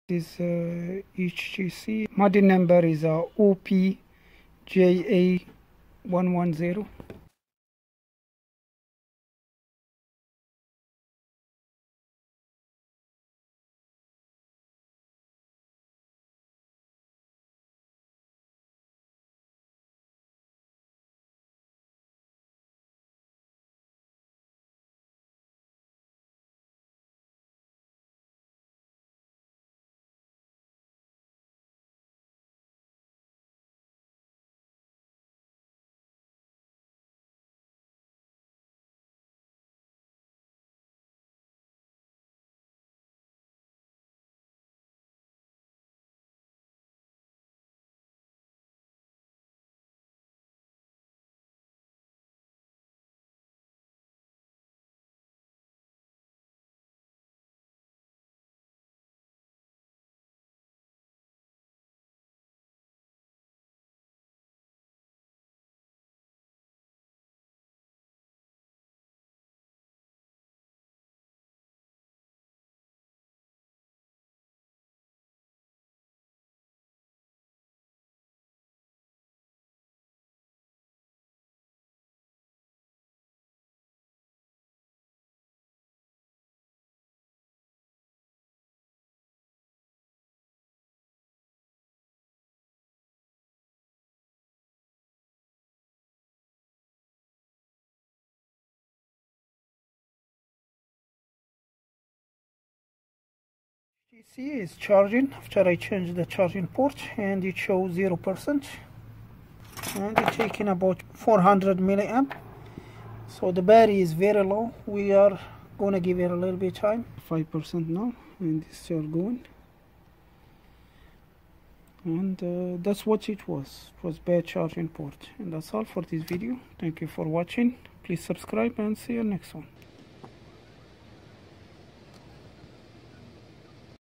This HTC model number is OPJA110. HTC is charging after I changed the charging port, and it shows 0%, and it's taking about 400 milliamp. So the battery is very low. We are gonna give it a little bit time. 5% now, and it's still going. And that's what it was. It was bad charging port. And that's all for this video. Thank you for watching. Please subscribe and see you next one.